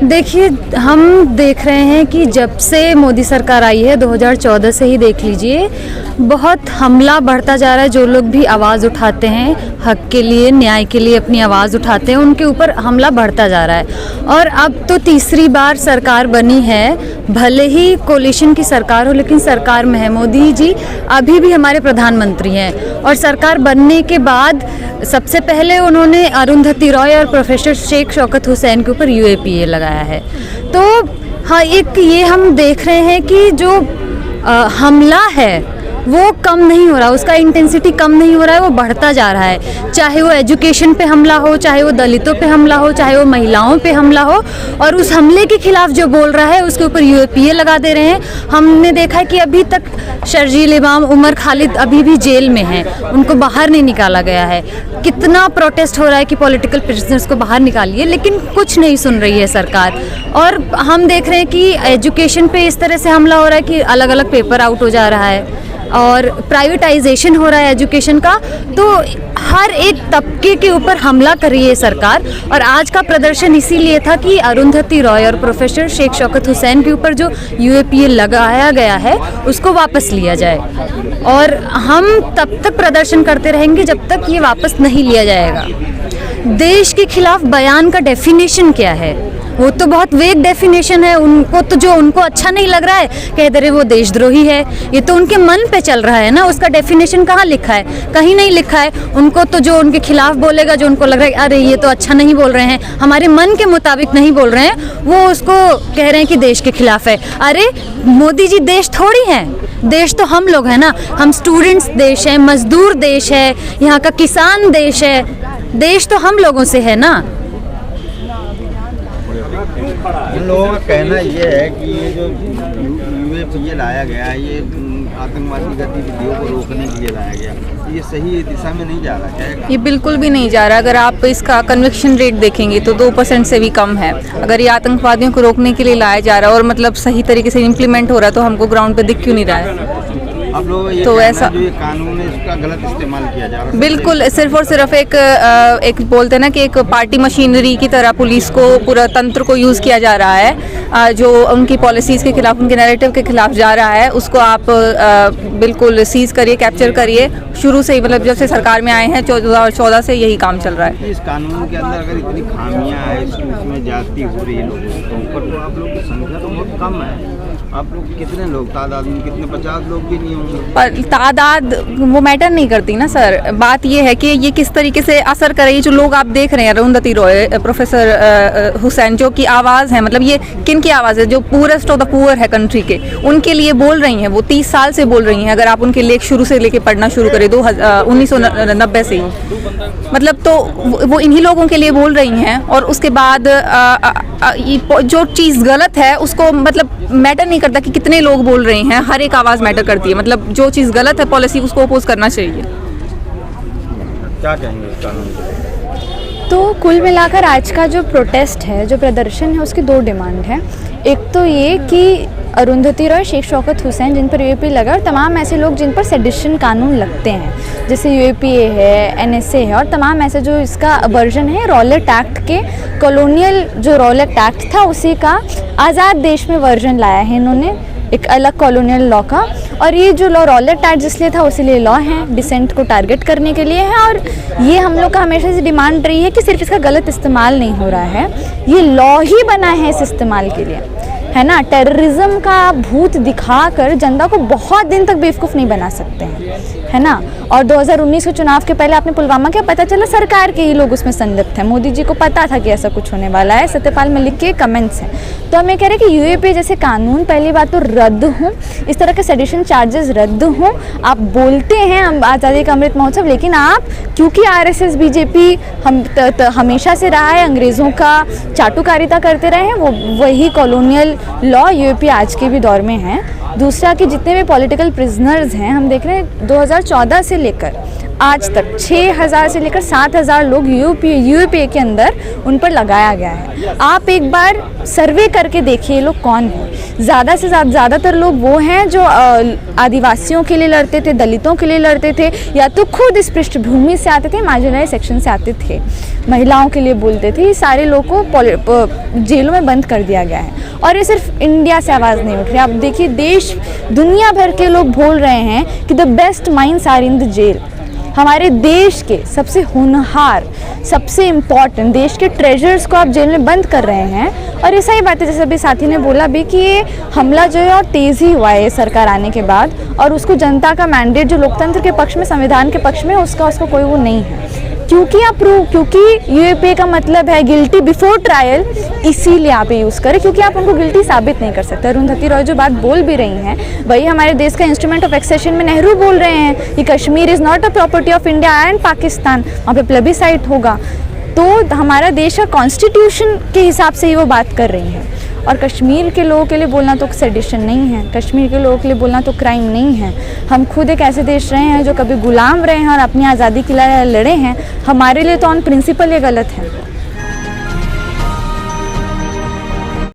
देखिए, हम देख रहे हैं कि जब से मोदी सरकार आई है 2014 से ही देख लीजिए, बहुत हमला बढ़ता जा रहा है। जो लोग भी आवाज़ उठाते हैं हक के लिए, न्याय के लिए अपनी आवाज़ उठाते हैं, उनके ऊपर हमला बढ़ता जा रहा है। और अब तो तीसरी बार सरकार बनी है, भले ही कोलिशन की सरकार हो लेकिन सरकार में है। मोदी जी अभी भी हमारे प्रधानमंत्री हैं और सरकार बनने के बाद सबसे पहले उन्होंने अरुंधति रॉय और प्रोफेसर शेख शौकत हुसैन के ऊपर UAPA लगाया है। तो हाँ, एक ये हम देख रहे हैं कि जो हमला है वो कम नहीं हो रहा, उसका इंटेंसिटी कम नहीं हो रहा है, वो बढ़ता जा रहा है। चाहे वो एजुकेशन पे हमला हो, चाहे वो दलितों पे हमला हो, चाहे वो महिलाओं पे हमला हो, और उस हमले के खिलाफ जो बोल रहा है उसके ऊपर UAPA लगा दे रहे हैं। हमने देखा है कि अभी तक शर्जील इमाम, उमर खालिद अभी भी जेल में हैं, उनको बाहर नहीं निकाला गया है। कितना प्रोटेस्ट हो रहा है कि पॉलिटिकल प्रिजनर्स को बाहर निकालिए, लेकिन कुछ नहीं सुन रही है सरकार। और हम देख रहे हैं कि एजुकेशन पे इस तरह से हमला हो रहा है कि अलग अलग पेपर आउट हो जा रहा है और प्राइवेटाइजेशन हो रहा है एजुकेशन का। तो हर एक तबके के ऊपर हमला कर रही है सरकार। और आज का प्रदर्शन इसीलिए था कि अरुंधति रॉय और प्रोफेसर शेख शौकत हुसैन के ऊपर जो UAPA लगाया गया है उसको वापस लिया जाए। और हम तब तक प्रदर्शन करते रहेंगे जब तक ये वापस नहीं लिया जाएगा। देश के खिलाफ बयान का डेफिनेशन क्या है? वो तो बहुत वेग डेफिनेशन है। उनको तो जो उनको अच्छा नहीं लग रहा है कह दे रहे वो देशद्रोही है। ये तो उनके मन पे चल रहा है ना, उसका डेफिनेशन कहाँ लिखा है? कहीं नहीं लिखा है। उनको तो जो उनके खिलाफ बोलेगा, जो उनको लग रहा है अरे ये तो अच्छा नहीं बोल रहे हैं, हमारे मन के मुताबिक नहीं बोल रहे हैं, वो उसको कह रहे हैं कि देश के खिलाफ है। अरे मोदी जी देश थोड़ी हैं, देश तो हम लोग हैं ना। हम स्टूडेंट्स देश है, मजदूर देश है, यहाँ का किसान देश है। देश तो हम लोगों से है ना। इन लोगों का कहना ये है कि ये जो UAPA लाया गया है ये आतंकवादी गतिविधियों को रोकने के लिए लाया गया, ये सही दिशा में नहीं जा रहा है। ये बिल्कुल भी नहीं जा रहा। अगर आप इसका कन्विक्शन रेट देखेंगे तो 2% से भी कम है। अगर ये आतंकवादियों को रोकने के लिए लाया जा रहा है और मतलब सही तरीके से इम्प्लीमेंट हो रहा है तो हमको ग्राउंड पे दिख क्यों नहीं रहा है? आप लोग ये तो ऐसा जो ये कानून है इसका गलत इस्तेमाल किया जा रहा है। बिल्कुल, सिर्फ और सिर्फ एक बोलते हैं ना कि एक पार्टी मशीनरी की तरह पुलिस को, पूरा तंत्र को यूज़ किया जा रहा है। जो उनकी पॉलिसीज़ के खिलाफ, उनके नैरेटिव के खिलाफ जा रहा है, उसको आप बिल्कुल सीज करिए, कैप्चर करिए। शुरू से ही मतलब जब से सरकार में आए हैं 2014 से यही काम चल रहा है। इस कानून के अंदर अगर इतनी खामियां हैं, इसमें ज्यादती हो रही है लोगों के ऊपर, तो आप लोग की संख्या तो बहुत कम है। आप लोग कितने लोग, तादाद में कितने, 50 लोग भी नहीं होंगे। पर तादाद वो मैटर नहीं करती ना सर। बात ये है कि ये किस तरीके से असर करे। ये जो लोग आप देख रहे हैं, अरुंधति रॉय, प्रोफेसर हुसैन, जो की आवाज़ है, मतलब ये किन की आवाज़ है? जो पूरेस्ट ऑफ द पुअर है कंट्री के, उनके लिए बोल रही हैं। वो 30 साल से बोल रही हैं। अगर आप उनके लेख शुरू से लेके पढ़ना शुरू करें 1990 से ही, मतलब तो वो इन्हीं लोगों के लिए बोल रही हैं। और उसके बाद जो चीज़ गलत है उसको मतलब मैटर नहीं करता कि कितने लोग बोल रहे हैं, हर एक आवाज़ मैटर करती है। मतलब जो चीज़ गलत है पॉलिसी, उसको अपोज करना चाहिए। क्या कहेंगे इस कानून को? तो कुल मिलाकर आज का जो प्रोटेस्ट है, जो प्रदर्शन है, उसकी 2 डिमांड है। एक तो ये कि अरुंधति रॉय, शेख शौकत हुसैन, जिन पर UAPA लगा, और तमाम ऐसे लोग जिन पर सेडिशन कानून लगते हैं, जैसे UAPA है, NSA है, और तमाम ऐसे जो इसका वर्जन है रॉलेट एक्ट के, कॉलोनियल जो रॉलेट एक्ट था उसी का आज़ाद देश में वर्जन लाया है इन्होंने, एक अलग कॉलोनियल लॉ का। और ये जो लॉ रॉलेट एक्ट जिसलिए था उसीलिए लॉ है, डिसेंट को टारगेट करने के लिए है। और ये हम लोग का हमेशा से डिमांड रही है कि सिर्फ इसका गलत इस्तेमाल नहीं हो रहा है, ये लॉ ही बना है इस इस्तेमाल के लिए, है ना। टेररिज्म का भूत दिखाकर जनता को बहुत दिन तक बेवकूफ़ नहीं बना सकते हैं, है ना। और 2019 के चुनाव के पहले आपने पुलवामा क्या पता चला, सरकार के ही लोग उसमें संलिप्त हैं। मोदी जी को पता था कि ऐसा कुछ होने वाला है। सत्यपाल मलिक के कमेंट्स हैं। तो हम ये कह रहे हैं कि UAPA जैसे कानून पहली बात तो रद्द हों, इस तरह के सेडिशन चार्जेस रद्द हों। आप बोलते हैं हम आज़ादी का अमृत महोत्सव, लेकिन आप क्योंकि RSS BJP हमेशा से रहा है, अंग्रेज़ों का चाटुकारिता करते रहे हैं, वो वही कॉलोनियल लॉ UAPA आज के भी दौर में है। दूसरा कि जितने भी पॉलिटिकल प्रिजनर्स हैं, हम देख रहे हैं 2014 से लेकर आज तक 6000 से लेकर 7000 लोग यूएपीए के अंदर उन पर लगाया गया है। आप एक बार सर्वे करके देखिए ये लोग कौन हैं। ज़्यादा से ज़्यादातर लोग वो हैं जो आदिवासियों के लिए लड़ते थे, दलितों के लिए लड़ते थे, या तो खुद इस पृष्ठभूमि से आते थे, मार्जिनलाइज सेक्शन से आते थे, महिलाओं के लिए बोलते थे। ये सारे लोग को जेलों में बंद कर दिया गया है। और ये सिर्फ इंडिया से आवाज़ नहीं उठ रही, आप देखिए देश दुनिया भर के लोग बोल रहे हैं कि the best minds are in the jail. हमारे देश के सबसे होनहार, सबसे इम्पॉर्टेंट देश के ट्रेजर्स को आप जेल में बंद कर रहे हैं। और ऐसा ही बात है, जैसे अभी साथी ने बोला भी कि ये हमला जो है और तेज़ ही हुआ है सरकार आने के बाद, और उसको जनता का मैंडेट जो लोकतंत्र के पक्ष में, संविधान के पक्ष में, उसको कोई वो नहीं है। क्योंकि यूएपीए का मतलब है गिल्टी बिफोर ट्रायल, इसीलिए आप ये यूज़ करें, क्योंकि आप उनको गिल्टी साबित नहीं कर सकते। अरुंधति रॉय जो बात बोल भी रही हैं वही हमारे देश का इंस्ट्रूमेंट ऑफ एक्सेशन में नेहरू बोल रहे हैं कि Kashmir is not a property of India and Pakistan, वहाँ पे प्लेबिसाइट होगा। तो हमारा देश का कॉन्स्टिट्यूशन के हिसाब से ही वो बात कर रही हैं। और कश्मीर के लोगों के लिए बोलना तो सेडिशन नहीं है, कश्मीर के लोगों के लिए बोलना तो क्राइम नहीं है। हम खुद एक ऐसे देश रहे हैं जो कभी गुलाम रहे हैं और अपनी आज़ादी के लिए लड़े हैं। हमारे लिए तो ऑन प्रिंसिपल ये गलत है।